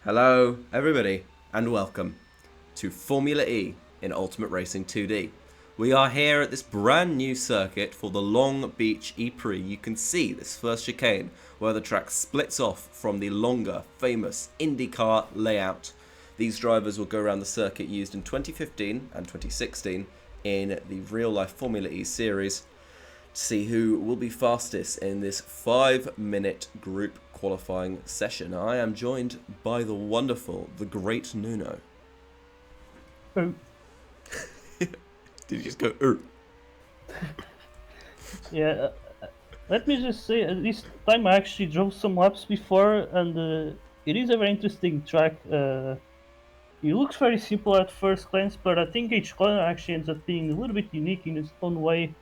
Hello, everybody, and welcome to Formula E in Ultimate Racing 2D. We are here at this brand new circuit for the Long Beach ePrix. You can see this first chicane where the track splits off from the longer, famous IndyCar layout. These drivers will go around the circuit used in 2015 and 2016 in the real-life Formula E series to see who will be fastest in this 5-minute group qualifying session. I am joined by the wonderful, the great Nuno. Oh. Did you just go, ooh? Yeah, let me just say, this time I actually drove some laps before, and it is a very interesting track. It looks very simple at first glance, but I think each corner actually ends up being a little bit unique in its own way.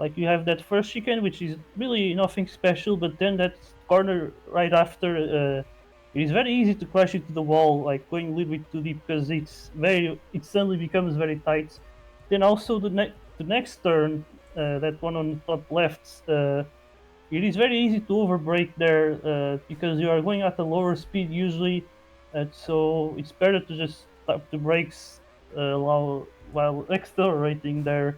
Like you have that first chicane, which is really nothing special, but then that corner right after, it is very easy to crash into the wall, like going a little bit too deep because it suddenly becomes very tight. Then also the next turn, that one on the top left, it is very easy to overbrake there because you are going at a lower speed usually, so it's better to just tap the brakes while accelerating there.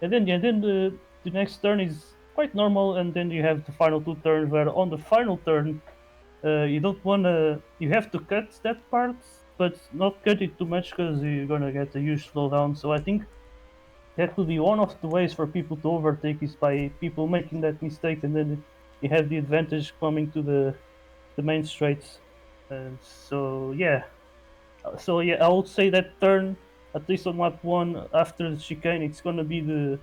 And then the next turn is quite normal, and then you have the final two turns where on the final turn you don't wanna you have to cut that part, but not cut it too much because you're gonna get a huge slowdown. So I think that could be one of the ways for people to overtake is by people making that mistake, and then you have the advantage coming to the main straights. So yeah, I would say that turn, at least on lap one after the chicane, it's gonna be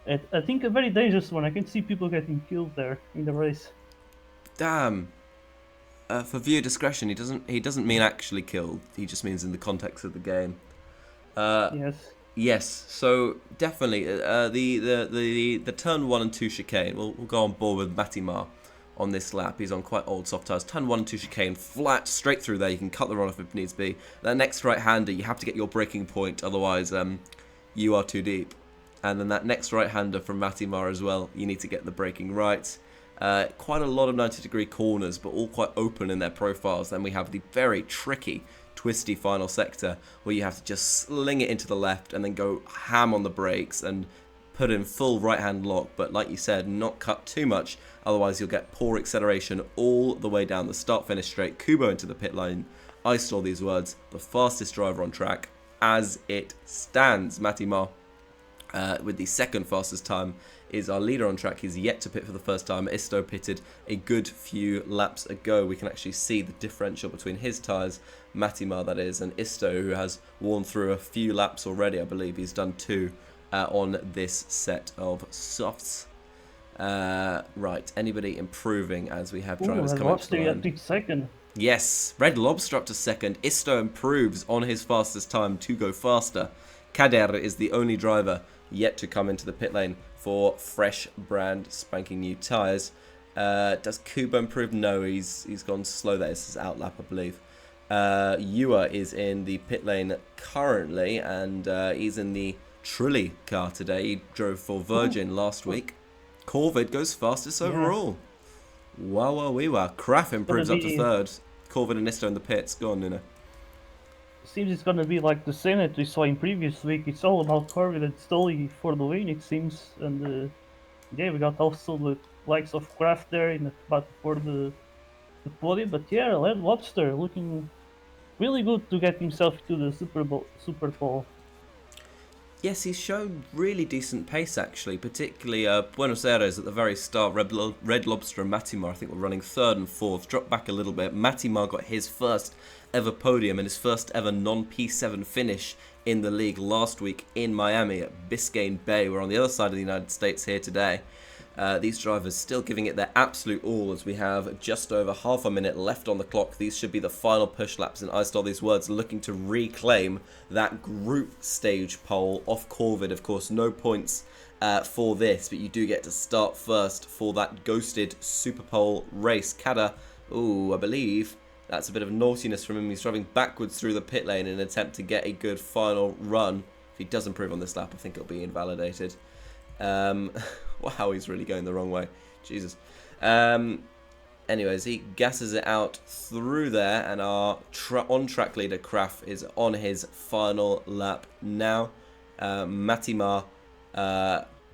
I think a very dangerous one. I can see people getting killed there in the race. Damn. For viewer discretion, he doesn't mean actually killed. He just means in the context of the game. Yes. Yes, so definitely the turn 1 and 2 chicane. We'll go on board with Matimar on this lap. He's on quite old soft tyres. Turn 1 and 2 chicane, flat straight through there. You can cut the run off if needs be. That next right-hander, you have to get your braking point, otherwise you are too deep. And then that next right-hander from Matimar as well, you need to get the braking right. Quite a lot of 90-degree corners, but all quite open in their profiles. Then we have the very tricky, twisty final sector where you have to just sling it into the left and then go ham on the brakes and put in full right-hand lock. But like you said, not cut too much, otherwise you'll get poor acceleration all the way down the start-finish straight. Kubo into the pit lane. I saw these words, the fastest driver on track as it stands. Matimar with the second fastest time is our leader on track. He's yet to pit for the first time. Isto pitted a good few laps ago. We can actually see the differential between his tyres, Matimar that is, and Isto, who has worn through a few laps already. I believe he's done 2 on this set of softs. Right, anybody improving as we have drivers Ooh, coming up to the Lobster line? at second. Yes, Red Lobster up to second. Isto improves on his fastest time to go faster. Kader is the only driver yet to come into the pit lane for fresh brand spanking new tyres. Does Kuba improve? No, he's gone slow there. This is outlap, I believe. UR is in the pit lane currently, and he's in the Trulli car today. He drove for Virgin last week. Corvid goes fastest overall. Wow, wow, wee, wow. Kraft improves up to third. Corvid and Nisto in the pits. Go on, Nina. Seems it's gonna be like the same that we saw in previous week. It's all about Corbin and Stolly for the win, it seems. And yeah, we got also the likes of Kraft there in the battle for the podium. But yeah, Red Lobster looking really good to get himself to the Super Bowl. Yes, he's shown really decent pace actually, particularly Buenos Aires at the very start. Red Lobster and Matimar, I think, were running third and fourth, dropped back a little bit. Matimar got his first ever podium and his first ever non-P7 finish in the league last week in Miami at Biscayne Bay. We're on the other side of the United States here today. These drivers still giving it their absolute all as we have just over half a minute left on the clock. These should be the final push laps, and I stole these words, looking to reclaim that group stage pole off Corvid. Of course, no points for this, but you do get to start first for that ghosted Super Pole race. Kada, ooh, I believe that's a bit of naughtiness from him. He's driving backwards through the pit lane in an attempt to get a good final run. If he does improve on this lap, I think it'll be invalidated. Wow, he's really going the wrong way. Jesus. anyways, he gasses it out through there, and our on-track leader, Kraft, is on his final lap now. Matimar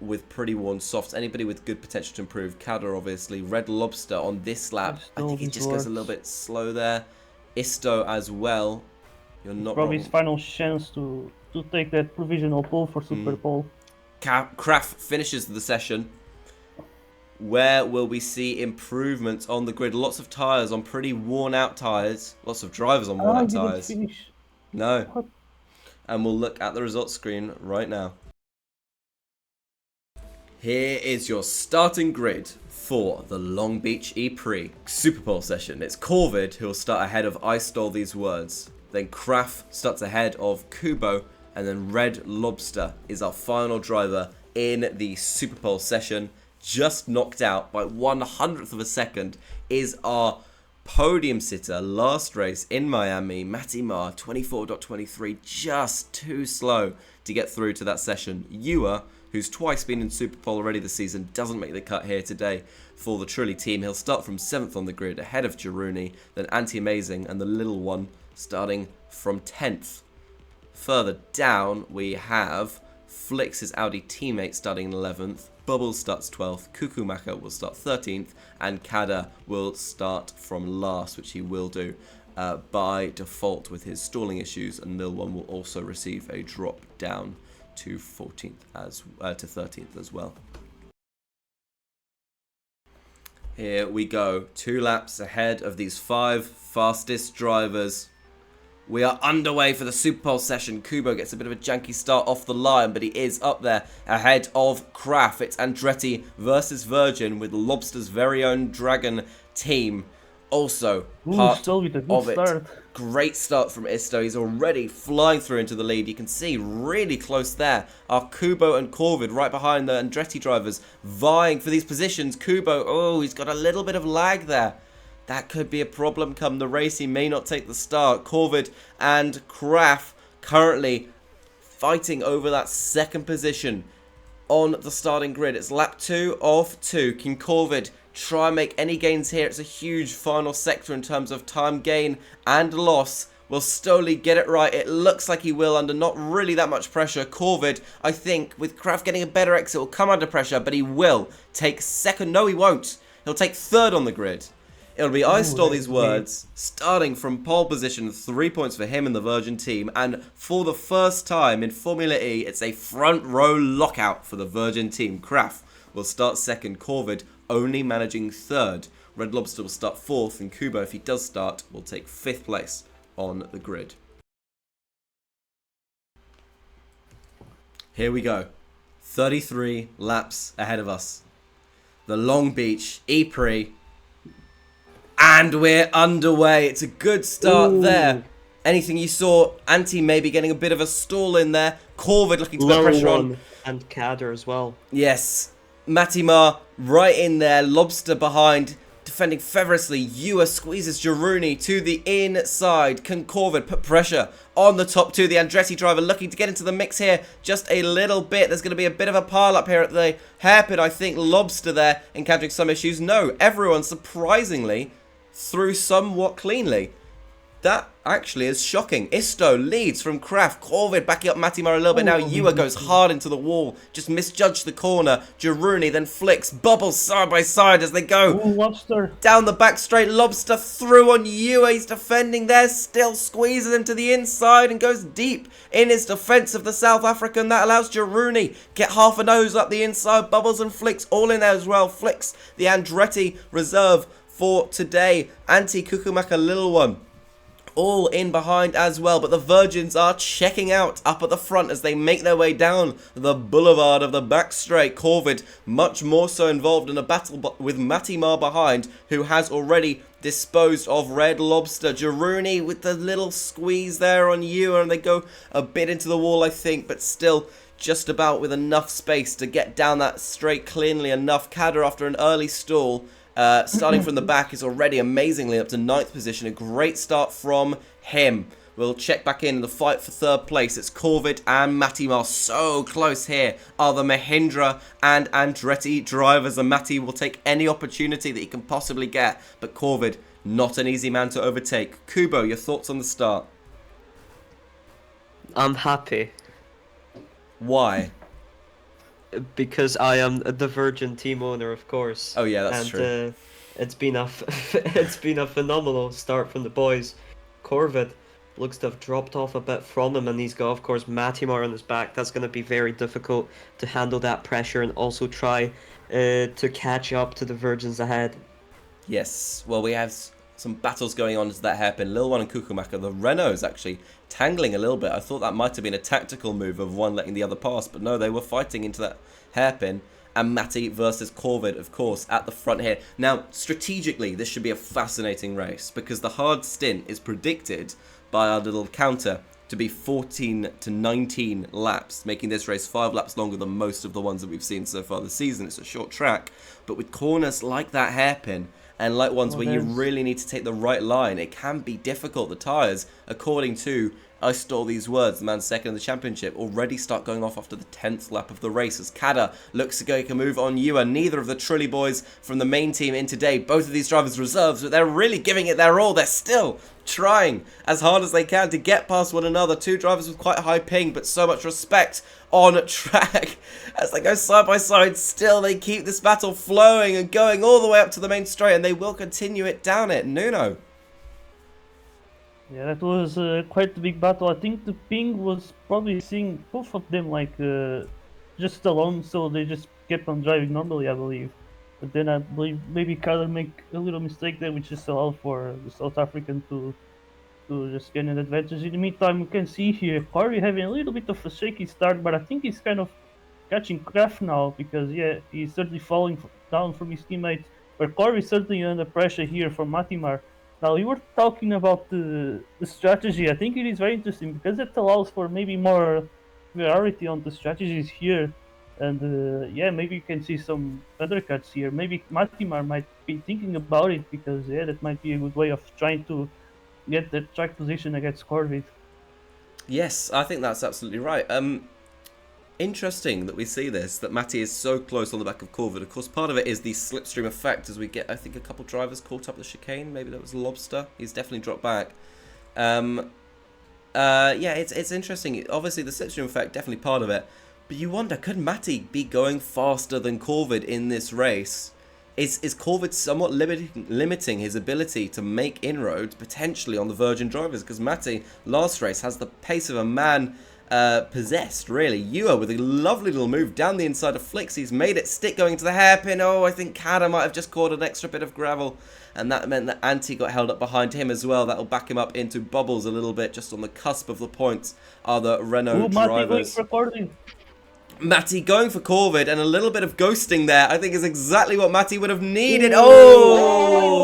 with pretty worn softs. Anybody with good potential to improve. Kada, obviously. Red Lobster on this lap. I think he just goes a little bit slow there. Isto as well. You're not probably wrong. his final chance to take that provisional pole for Super Pole. Kraft finishes the session. Where will we see improvements on the grid? Lots of tyres on pretty worn out tyres. Lots of drivers on worn out tyres. No. What? And we'll look at the results screen right now. Here is your starting grid for the Long Beach ePrix Super Pole session. It's Corvid who will start ahead of I Stole These Words. Then Kraft starts ahead of Kubo. And then Red Lobster is our final driver in the Super Pole session. Just knocked out by 1/100th of a second is our podium sitter last race in Miami, Matimar, 24.23, just too slow to get through to that session. UR, who's twice been in Super Pole already this season, doesn't make the cut here today for the Trulli team. He'll start from 7th on the grid ahead of Giruni, then Anti-Amazing and the little one starting from 10th. Further down, we have Flix's Audi teammate starting in 11th. Bubbles starts 12th, Kukumaka will start 13th, and Kada will start from last, which he will do by default with his stalling issues, and Lil One will also receive a drop down to 13th as well. Here we go, 2 laps ahead of these 5 fastest drivers. We are underway for the Super Pole session. Kubo gets a bit of a janky start off the line, but he is up there ahead of Kraft. It's Andretti versus Virgin with Lobster's very own Dragon team. Also part of it. Great start from Isto. He's already flying through into the lead. You can see really close there are Kubo and Corvid right behind the Andretti drivers vying for these positions. Kubo, oh, he's got a little bit of lag there. That could be a problem come the race. He may not take the start. Corvid and Kraft currently fighting over that second position on the starting grid. It's lap 2 of 2. Can Corvid try and make any gains here? It's a huge final sector in terms of time gain and loss. Will Stoli get it right? It looks like he will under not really that much pressure. Corvid, I think, with Kraft getting a better exit, will come under pressure, but he will take second. No, he won't. He'll take third on the grid. It'll be I Stole These Words, starting from pole position, 3 points for him and the Virgin team. And for the first time in Formula E, it's a front row lockout for the Virgin team. Kraft will start second, Corvid only managing third. Red Lobster will start fourth, and Kubo, if he does start, will take 5th place on the grid. Here we go. 33 laps ahead of us. The Long Beach ePrix. And we're underway. It's a good start there. Anything you saw? Anti maybe getting a bit of a stall in there. Corvid looking to put pressure on. And Kader as well. Yes. Matimar right in there. Lobster behind. Defending feverishly. UR squeezes Giruni to the inside. Can Corvid put pressure on the top two? The Andretti driver looking to get into the mix here just a little bit. There's going to be a bit of a pile up here at the hairpin. I think Lobster there encountering some issues. No, everyone surprisingly through somewhat cleanly. That actually is shocking. Isto leads from Kraft. Corvid backing up Matimar a little bit now. UR goes hard into the wall. Just misjudged the corner. Giruni then flicks. Bubbles side by side as they go. Lobster. Down the back straight. Lobster through on UR. He's defending there. Still squeezes him to the inside and goes deep in his defense of the South African. That allows Giruni get half a nose up the inside. Bubbles and Flicks all in there as well. Flicks, the Andretti reserve for today. Kukumaka little one all in behind as well, but the Virgins are checking out up at the front as they make their way down the boulevard of the back straight. Corvid much more so involved in a battle with Matimar behind, who has already disposed of Red Lobster. Giruni with the little squeeze there on UR, and they go a bit into the wall, I think, but still just about with enough space to get down that straight cleanly enough. Kader, after an early stall, starting from the back, is already amazingly up to 9th position. A great start from him. We'll check back in the fight for third place. It's Corvid and Mattimar so close here. Are the Mahindra and Andretti drivers, and Matti will take any opportunity that he can possibly get. But Corvid, not an easy man to overtake. Kubo, your thoughts on the start? I'm happy. Why? Because I am the Virgin team owner, of course. Oh yeah, that's true. It's been a it's been a phenomenal start from the boys. Corvid looks to have dropped off a bit from him, and he's got, of course, Mattimar on his back. That's going to be very difficult to handle that pressure and also try to catch up to the Virgins ahead. Yes, well, we have some battles going on into that hairpin. Lil One and Kukumaka, the Renault's actually tangling a little bit. I thought that might have been a tactical move of one letting the other pass, but no, they were fighting into that hairpin. And Matti versus Corvid, of course, at the front here. Now, strategically, this should be a fascinating race because the hard stint is predicted by our little counter to be 14 to 19 laps, making this race 5 laps longer than most of the ones that we've seen so far this season. It's a short track, but with corners like that hairpin and like ones where you really need to take the right line, it can be difficult. The tyres, according to I Stole These Words, the man second in the championship, already start going off after the 10th lap of the race as Kada looks to go make a move on UR. Neither of the Trulli boys from the main team in today. Both of these drivers reserves, but they're really giving it their all. They're still trying as hard as they can to get past one another. Two drivers with quite a high ping, but so much respect on track as they go side by side. Still, they keep this battle flowing and going all the way up to the main straight, and they will continue it down it. Nuno. Yeah, that was quite a big battle. I think the ping was probably seeing both of them like just alone, so they just kept on driving normally, I believe. But then I believe maybe Kyler make a little mistake there, which just allowed for the South African to just get an advantage. In the meantime, we can see here Corey having a little bit of a shaky start, but I think he's kind of catching craft now because yeah, he's certainly falling down from his teammates. But Corey is certainly under pressure here from Mattimar. Now, you were talking about the strategy. I think it is very interesting because it allows for maybe more variety on the strategies here. And yeah, maybe you can see some undercuts here. Maybe Mattimar might be thinking about it because yeah, that might be a good way of trying to get the track position against Corvid. Yes, I think that's absolutely right. Interesting that we see this, that Matti is so close on the back of Corvid. Of course, part of it is the slipstream effect as we get, I think, a couple drivers caught up the chicane. Maybe that was Lobster. He's definitely dropped back. Yeah, it's interesting. Obviously, the slipstream effect, definitely part of it. But you wonder, could Matti be going faster than Corvid in this race? Is Corvid somewhat limiting his ability to make inroads, potentially, on the Virgin drivers? Because Matti, last race, has the pace of a man possessed, really. UR with a lovely little move down the inside of Flicks. He's made it stick going to the hairpin. Oh, I think Kada might have just caught an extra bit of gravel, and that meant that Antti got held up behind him as well. That'll back him up into bubbles a little bit, just on the cusp of the points are the Renault drivers. Matti going for Corvid, and a little bit of ghosting there, I think, is exactly what Matti would have needed. Oh!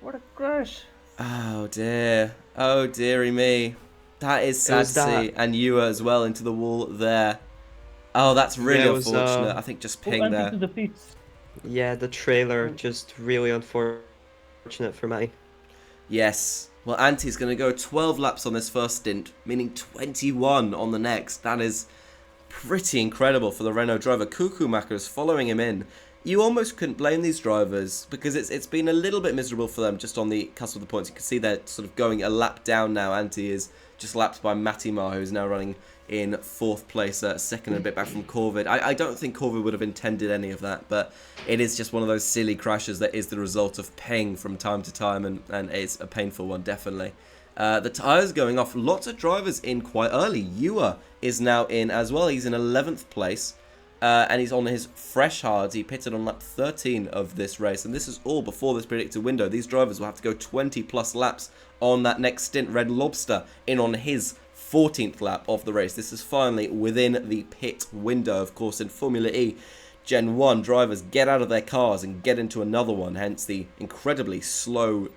What a crash. Oh dear. Oh dearie me. That is sad to see. And UR as well into the wall there. Oh, that's really unfortunate. I think just ping there. To the pits. Yeah, the trailer just really unfortunate for me. Yes. Well, Anti's going to go 12 laps on this first stint, meaning 21 on the next. That is pretty incredible for the Renault driver. Kukumaka is following him in. You almost couldn't blame these drivers because it's been a little bit miserable for them just on the cusp of the points. You can see they're sort of going a lap down now. Antti is just lapped by Mattimar, who's now running in 4th place, second and a bit back from Corvid. I don't think Corvid would have intended any of that, but it is just one of those silly crashes that is the result of ping from time to time, and it's a painful one, definitely. The tyres going off. Lots of drivers in quite early. UR is now in as well. He's in 11th place. And he's on his fresh hards. He pitted on lap 13 of this race, and this is all before this predicted window. These drivers will have to go 20 plus laps on that next stint. Red Lobster in on his 14th lap of the race. This is finally within the pit window. Of course, in Formula E Gen 1, drivers get out of their cars and get into another one, hence the incredibly slow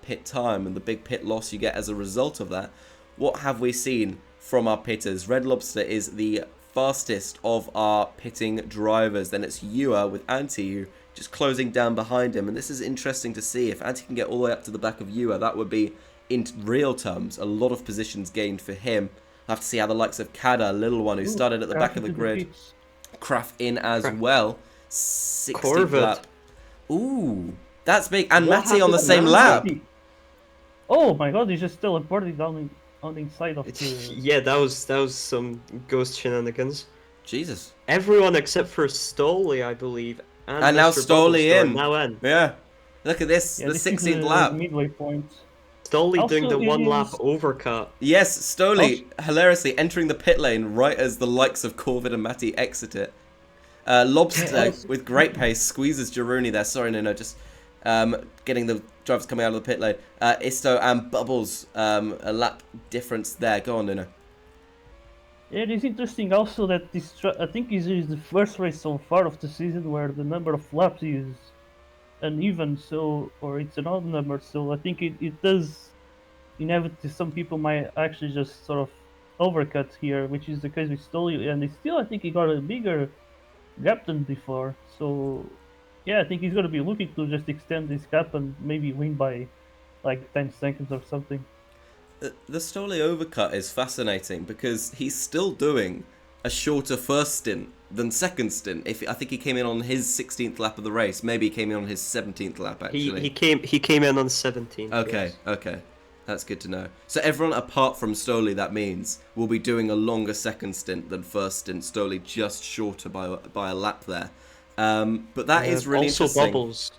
pit time and the big pit loss you get as a result of that. What have we seen from our pitters? Red Lobster is the fastest of our pitting drivers. Then it's UR with Antti, who just closing down behind him. And this is interesting to see. If Antti can get all the way up to the back of UR, that would be, in real terms, a lot of positions gained for him. I'll have to see how the likes of Kada, little one who started at the back of the grid, Kraft in as well. 60th lap. Ooh, that's big. And Matti on the same lap. Oh my god, he's just teleporting down on the inside of the... Yeah, that was some ghost shenanigans. Jesus. Everyone except for Stoli, I believe. And now Mr. Stoli in. Now in. Yeah. Look at this, the 16th lap. Midway point. Stoli Also, doing the one lap overcut. Yes, Stoli hilariously entering the pit lane right as the likes of Corvid and Matti exit it. Lobster with great pace squeezes Gironi there. Sorry, no, just getting the drivers coming out of the pit lane. Isto and Bubbles, a lap difference there. Go on, Nuno. Yeah, it is interesting also that this, I think this is the first race so far of the season where the number of laps is uneven, so, or it's an odd number, so I think it does inevitably, some people might actually just sort of overcut here, which is the case with Stoli, and still I think he got a bigger gap than before, so yeah, I think he's going to be looking to just extend this gap and maybe win by like 10 seconds or something. The Stoli overcut is fascinating because he's still doing a shorter first stint than second stint. I think he came in on his 16th lap of the race. Maybe he came in on his 17th lap actually. He came in on 17th. Okay, yes. Okay. That's good to know. So everyone apart from Stoli, that means, will be doing a longer second stint than first stint. Stoli just shorter by a lap there. But that is really also interesting. Bubbles.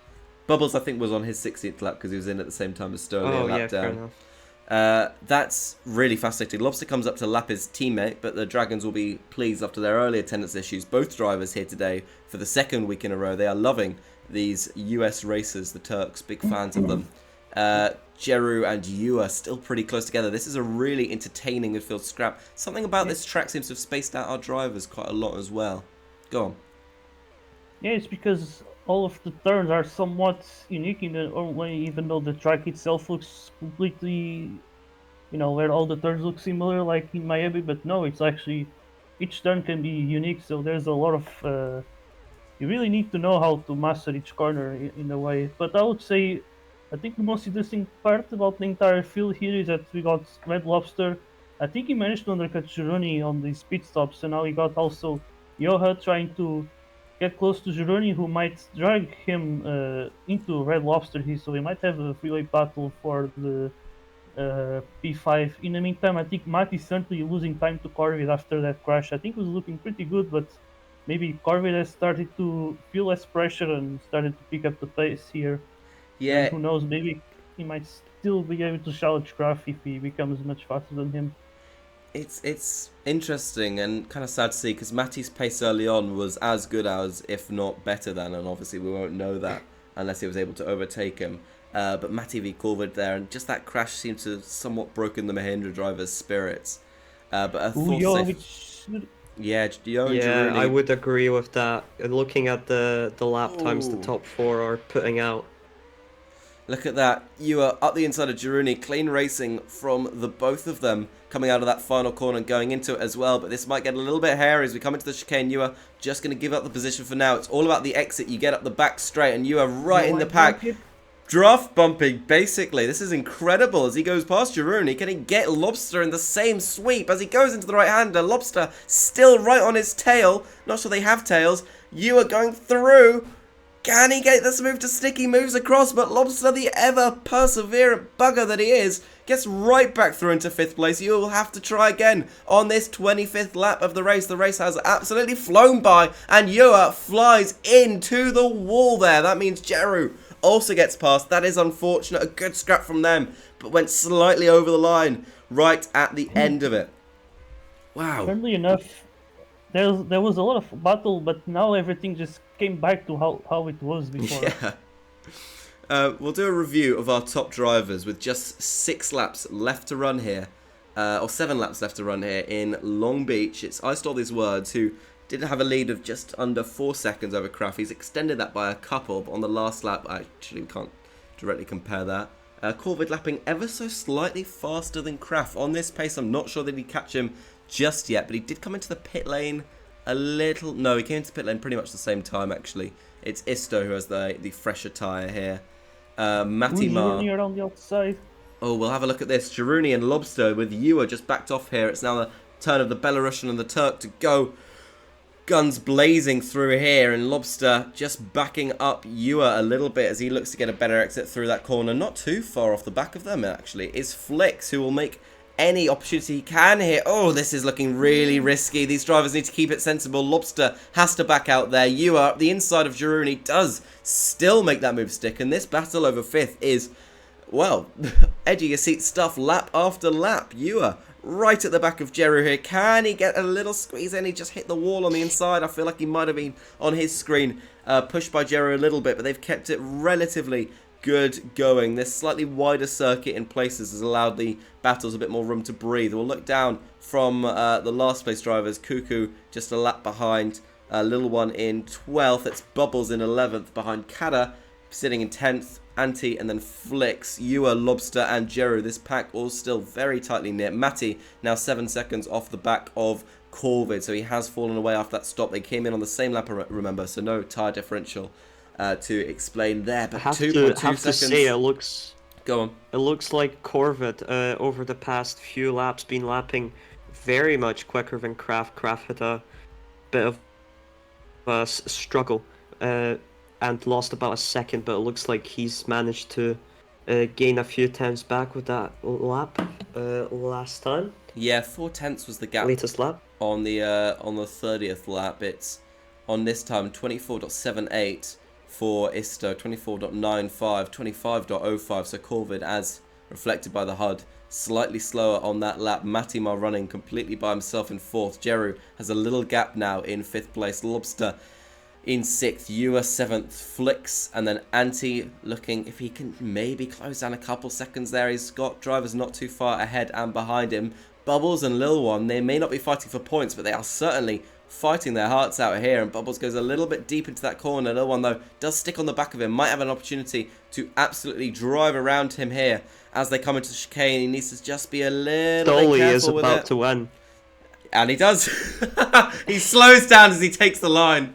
Bubbles, I think, was on his 16th lap because he was in at the same time as Stoli. Oh, a lap yeah, down. fair enough. That's really fascinating. Lobster comes up to lap his teammate, but the Dragons will be pleased after their early attendance issues. Both drivers here today for the second week in a row. They are loving these US racers, the Turks, big fans of them. Jeru and Yu are still pretty close together. This is a really entertaining midfield scrap. Something about this track seems to have spaced out our drivers quite a lot as well. Go on. Yeah, it's because all of the turns are somewhat unique in the way, even though the track itself looks completely, where all the turns look similar like in Miami, but no, it's actually, each turn can be unique, so there's a lot of, you really need to know how to master each corner in a way. But I would say, I think the most interesting part about the entire field here is that we got Red Lobster. I think he managed to undercut Gironi on these pit stops, and now we got also Yoha trying to get close to Gironi, who might drag him into Red Lobster here, so we might have a freeway battle for the P5. In the meantime, I think Matt is certainly losing time to Corvid after that crash. I think it was looking pretty good, but maybe Corvid has started to feel less pressure and started to pick up the pace here. Yeah. And who knows, maybe he might still be able to challenge Kraft if he becomes much faster than him. It's interesting and kind of sad to see because Matty's pace early on was as good as, if not better than, and obviously we won't know that unless he was able to overtake him. But Matty v Corvid there, and just that crash seemed to have somewhat broken the Mahindra driver's spirits. But I thought Yeah, I would agree with that. Looking at the lap times the top four are putting out. Look at that. You are up the inside of Gironi. Clean racing from the both of them coming out of that final corner and going into it as well. But this might get a little bit hairy as we come into the chicane. You are just going to give up the position for now. It's all about the exit. You get up the back straight and you are right in the pack. Draft bumping, basically. This is incredible as he goes past Gironi. Can he get Lobster in the same sweep as he goes into the right-hander? Lobster still right on his tail. Not sure they have tails. You are going through. Can he get this move to stick? He moves across, but Lobster, the ever perseverant bugger that he is, gets right back through into 5th place. You will have to try again on this 25th lap of the race. The race has absolutely flown by, and Yua flies into the wall there. That means Jeru also gets past. That is unfortunate. A good scrap from them, but went slightly over the line right at the end of it. Wow. Funnily enough, there was a lot of battle, but now everything just came back to how it was before. Yeah. We'll do a review of our top drivers with just 6 laps left to run here, or 7 laps left to run here in Long Beach. It's I Stole These Words, who did have a lead of just under 4 seconds over Kraft. He's extended that by a couple, but on the last lap, actually we can't directly compare that. Corvid lapping ever so slightly faster than Kraft. On this pace, I'm not sure that he'd catch him just yet, but he did come into the pit lane a little... No, he came to pit lane pretty much the same time, actually. It's Isto who has the fresher tyre here. Matty Mar... Journey around the outside. Oh, we'll have a look at this. Jaruni and Lobster with UR just backed off here. It's now the turn of the Belarusian and the Turk to go. Guns blazing through here, and Lobster just backing up UR a little bit as he looks to get a better exit through that corner. Not too far off the back of them, actually, is Flix, who will make any opportunity he can here. Oh, this is looking really risky. These drivers need to keep it sensible. Lobster has to back out there. UR, the inside of Jaruni, does still make that move stick, and this battle over 5th is... well, edge of your seat stuff lap after lap. UR right at the back of Jeru here. Can he get a little squeeze in? He just hit the wall on the inside. I feel like he might have been on his screen pushed by Jeru a little bit, but they've kept it relatively good going. This slightly wider circuit in places has allowed the battles a bit more room to breathe. We'll look down from the last place drivers. Cuckoo just a lap behind. Little one in 12th. It's Bubbles in 11th behind Kada, sitting in 10th. Anti and then Flix, UR, Lobster and Jeru. This pack all still very tightly knit. Matty now 7 seconds off the back of Corvid, so he has fallen away after that stop. They came in on the same lap, remember, so no tyre differential to explain there. But 2.2 seconds. To say it looks... Go on. It looks like Corvid over the past few laps been lapping very much quicker than Kraft. Kraft had a bit of a struggle. And lost about a second, but it looks like he's managed to gain a few times back with that lap last time. Yeah, 4/10 was the gap. Latest lap. On the 30th lap. It's on this time 24.78 for Isto, 24.95, 25.05. So Corvid, as reflected by the HUD, slightly slower on that lap. Matimar running completely by himself in 4th. Jeru has a little gap now in 5th place. Lobster in 6th, UR 7th, Flix, and then Anti looking if he can maybe close down a couple seconds there. He's got drivers not too far ahead and behind him. Bubbles and Lil One, they may not be fighting for points, but they are certainly fighting their hearts out here. And Bubbles goes a little bit deep into that corner. Lil One, though, does stick on the back of him. Might have an opportunity to absolutely drive around him here as they come into the chicane. He needs to just be a little bit careful is with about it. to win. And he does. He slows down as he takes the line.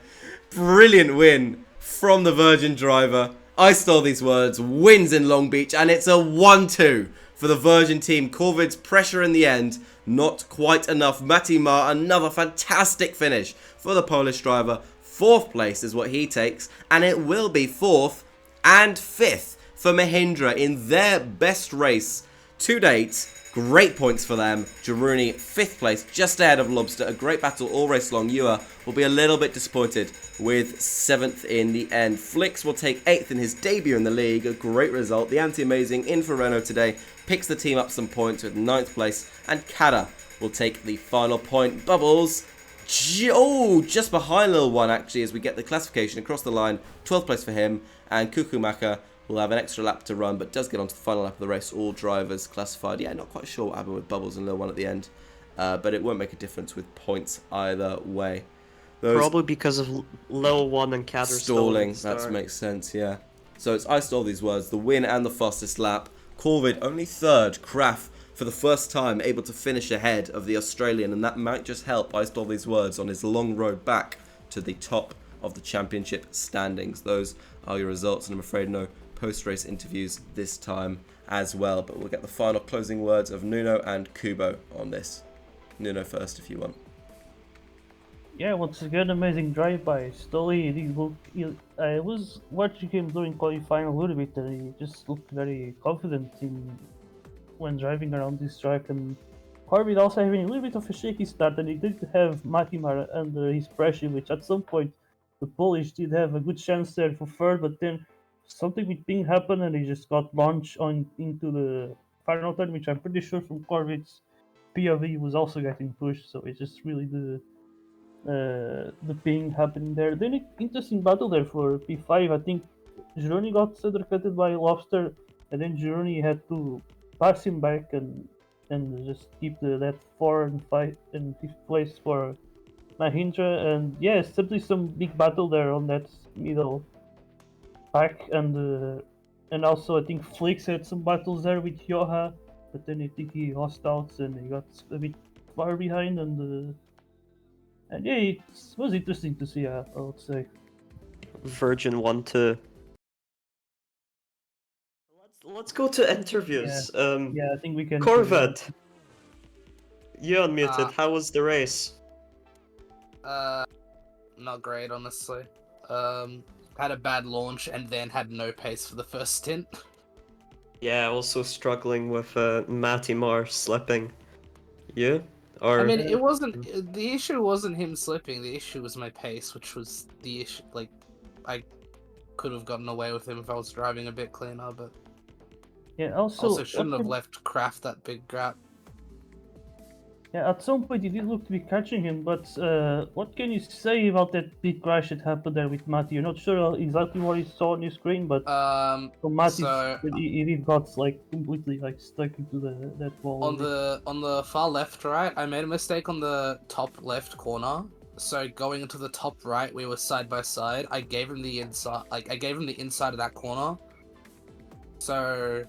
Brilliant win from the Virgin driver. I stole these words. Wins in Long Beach, and it's a 1-2 for the Virgin team. Corvid's pressure in the end, not quite enough. Matimar, another fantastic finish for the Polish driver. 4th place is what he takes, and it will be 4th and 5th for Mahindra in their best race to date. Great points for them. Jaruni, 5th place, just ahead of Lobster. A great battle all race long. UR will be a little bit disappointed with 7th in the end. Flix will take 8th in his debut in the league. A great result. The Anti-Amazing in for Renault today picks the team up some points with 9th place. And Kada will take the final point. Bubbles, just behind Lil One actually as we get the classification across the line. 12th place for him. And Kukumaka will have an extra lap to run, but does get onto the final lap of the race. All drivers classified. Yeah, not quite sure what happened with Bubbles and Lil One at the end. But it won't make a difference with points either way. Probably because of Lil One and Cat stalling. That makes sense, yeah. So it's I stole these words. The win and the fastest lap. Corvid only 3rd. Kraft for the first time able to finish ahead of the Australian, and that might just help I stole these words on his long road back to the top of the championship standings. Those are your results, and I'm afraid no post-race interviews this time as well, but we'll get the final closing words of Nuno and Kubo on this. Nuno first if you want. Yeah, once again, amazing drive by Stoli. I was watching him during qualifying a little bit, and he just looked very confident when driving around this track. And Corbett also having a little bit of a shaky start, and he did have Matimar under his pressure, which at some point the Polish did have a good chance there for 3rd, but then something with Ping happened, and he just got launched into the final turn, which I'm pretty sure from Corbett's POV was also getting pushed. So it's just really the Ping happening there. Then interesting battle there for P5. I think Gironi got undercutted by Lobster, and then Gironi had to pass him back and just keep that 4 and 5 and 5th place for Mahindra. And yeah, certainly some big battle there on that middle pack, and also I think Flix had some battles there with Yoha, but then I think he lost out and he got a bit far behind, and And yeah, it was interesting to see. I would say. Virgin 1-2. Let's go to interviews. Yeah, I think we can. Corvid, you unmuted. Uh, How was the race? Not great, honestly. Had a bad launch and then had no pace for the first stint. Yeah, also struggling with Matty Marr slipping. You? Or I mean, it wasn't the issue. Wasn't him slipping. The issue was my pace, which was the issue. Like, I could have gotten away with him if I was driving a bit cleaner, but Yeah. also Also, shouldn't have left Kraft that big gap. yeah, at some point he did look to be catching him, but what can you say about that big crash that happened there with Matty? You're not sure exactly what you saw on your screen, but from Matty's, So he got like completely like stuck into that wall. on the far left, right, I made a mistake on the top left corner. So going into the top right, we were side by side. I gave him the inside, like I gave him the inside of that corner. So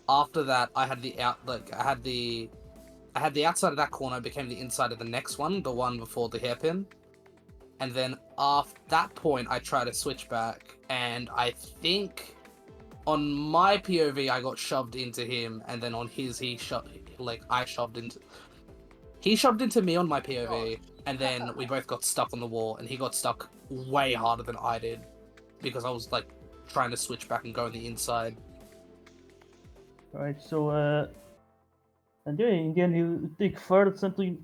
after that, I had the out, like I had the outside of that corner became the inside of the next one, the one before the hairpin. And then after that point, I tried to switch back, and I think on my POV, I got shoved into him, and then on his, I shoved into. He shoved into me on my POV, and then we both got stuck on the wall, and he got stuck way harder than I did, because I was like trying to switch back and go on the inside. Right. So and yeah, again you take third, simply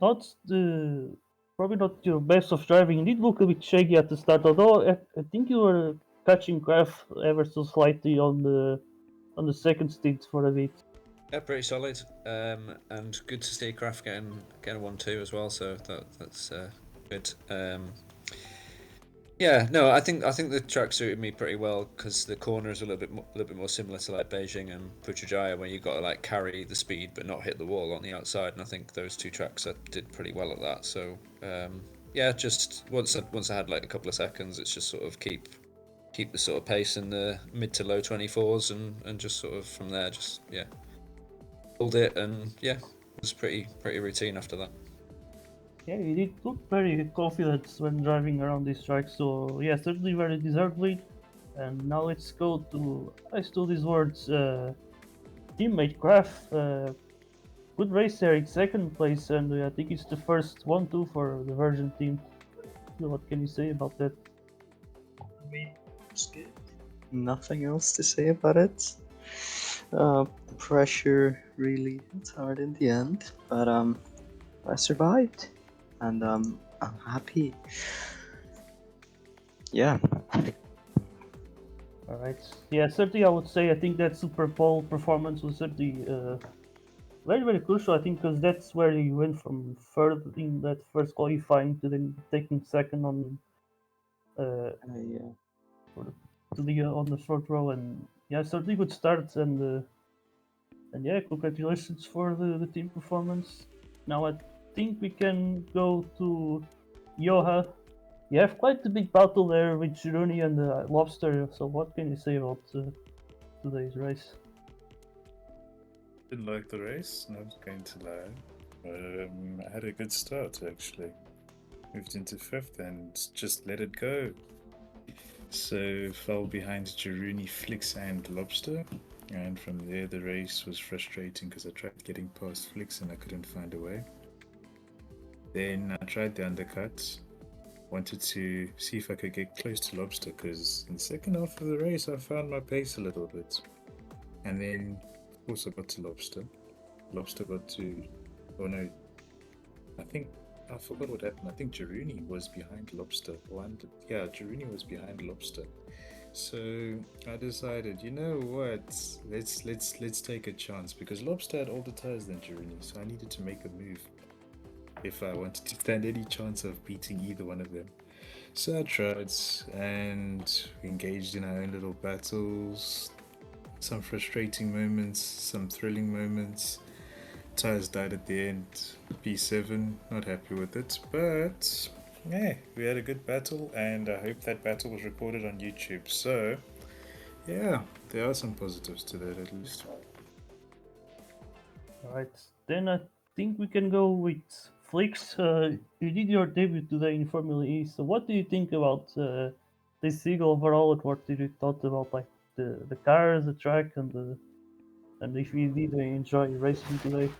not the probably not your best of driving. You did look a bit shaky at the start, although I think you were catching Graf ever so slightly on the second stint for a bit. Yeah, pretty solid, and good to see Kraft getting a 1-2 as well. So that's good. Yeah, no, I think the track suited me pretty well because the corner is a little bit more similar to like Beijing and Putrajaya, where you got to like carry the speed but not hit the wall on the outside. And I think those two tracks I did pretty well at that. So yeah, just once I had like a couple of seconds, it's just sort of keep the sort of pace in the mid to low 24s and just sort of from there just hold it, and yeah, it was pretty routine after that. Yeah, he did look very confident when driving around this track. So yeah, certainly very deserved lead. And now let's go to I stole these words. Teammate Graf. Good race there in second place, and I think it's the first 1-2 for the Virgin team. So what can you say about that? It's good. Nothing else to say about it. The pressure really hit hard in the end, but I survived, and I'm happy. Yeah. All right. Yeah, certainly I would say I think that Super Bowl performance was certainly very very crucial. I think because that's where you went from third in that first qualifying to then taking second on Yeah. to the on the front row, and yeah, certainly good start, and yeah, congratulations for the team performance. Now I think we can go to Yoha. You have quite a big battle there with Jiruni and the Lobster. So what can you say about today's race? Didn't like the race, not going to lie. I had a good start actually. Moved into fifth and just let it go. So fell behind Jiruni, Flix and Lobster. And from there the race was frustrating because I tried getting past Flix and I couldn't find a way. Then I tried the undercut. Wanted to see if I could get close to Lobster because in the second half of the race I found my pace a little bit. And then of course I got to Lobster. Lobster got to, oh no, I forgot what happened. I think Jiruni was behind Lobster. Yeah, Jiruni was behind Lobster. So I decided, you know what? Let's take a chance because Lobster had older tires than Jiruni, so I needed to make a move if I wanted to stand any chance of beating either one of them. So I tried and we engaged in our own little battles. Some frustrating moments, some thrilling moments. Tires died at the end. P7, not happy with it, but yeah, we had a good battle, and I hope that battle was recorded on YouTube. So yeah, there are some positives to that at least. All right, then I think we can go with Flix, you did your debut today in Formula E. So what do you think about this season overall? And what did you thought about like the cars, the track, and if you did enjoy racing today?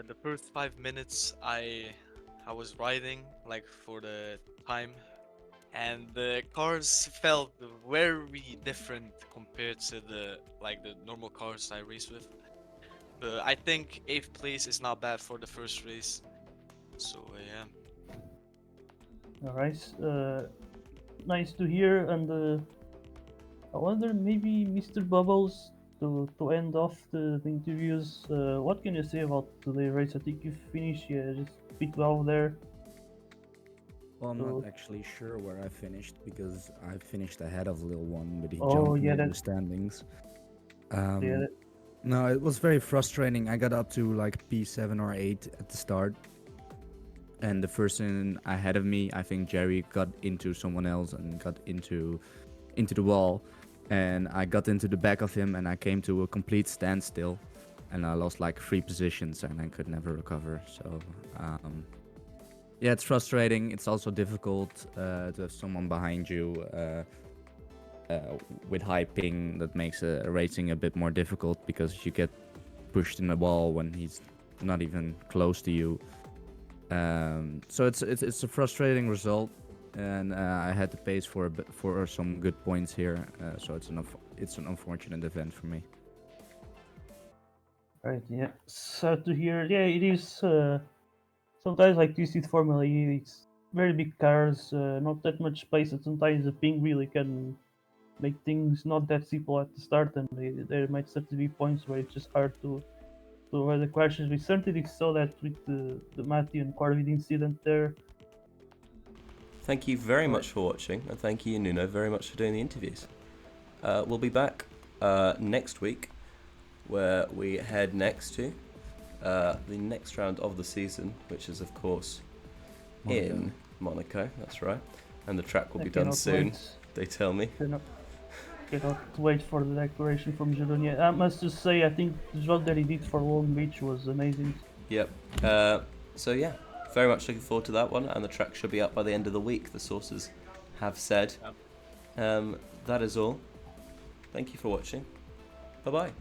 The first 5 minutes I was riding like for the time, and the cars felt very different compared to the normal cars I race with. But I think eighth place is not bad for the first race. So yeah. All right, nice to hear. And I wonder maybe Mr. Bubbles to end off the interviews. What can you say about today's race? I think you finished just P12 there. Well, I'm So- not actually sure where I finished because I finished ahead of Lil One, but he Oh, jumped me yeah, in the that's- standings. Yeah, No, it was very frustrating. I got up to like P7 or 8 at the start. And the person ahead of me, I think Jerry, got into someone else and got into the wall. And I got into the back of him and I came to a complete standstill. And I lost like 3 positions and I could never recover. So, yeah, it's frustrating. It's also difficult to have someone behind you with high ping. That makes racing a bit more difficult because you get pushed in the wall when he's not even close to you. So it's a frustrating result, and I had to pace for some good points here. So it's an unfortunate event for me. right. Yeah, sad to hear. Yeah, it is. Sometimes like this with Formula E, it's very big cars, not that much space, and sometimes the ping really can make things not that simple at the start, and there might start to be points where it's just hard to avoid the crashes. We certainly saw that with the Matthew and Corvid incident there. Thank you very much for watching, and thank you, Nuno, very much for doing the interviews. We'll be back next week, where we head next to the next round of the season, which is, of course, in Monaco. That's right. And the track will I be done cannot soon, wait. they tell me. Cannot wait for the declaration from Jeroen. Yeah, I must just say, I think the job that he did for Long Beach was amazing. Yep. So yeah, very much looking forward to that one, and the track should be up by the end of the week, the sources have said. That is all. Thank you for watching. Bye bye.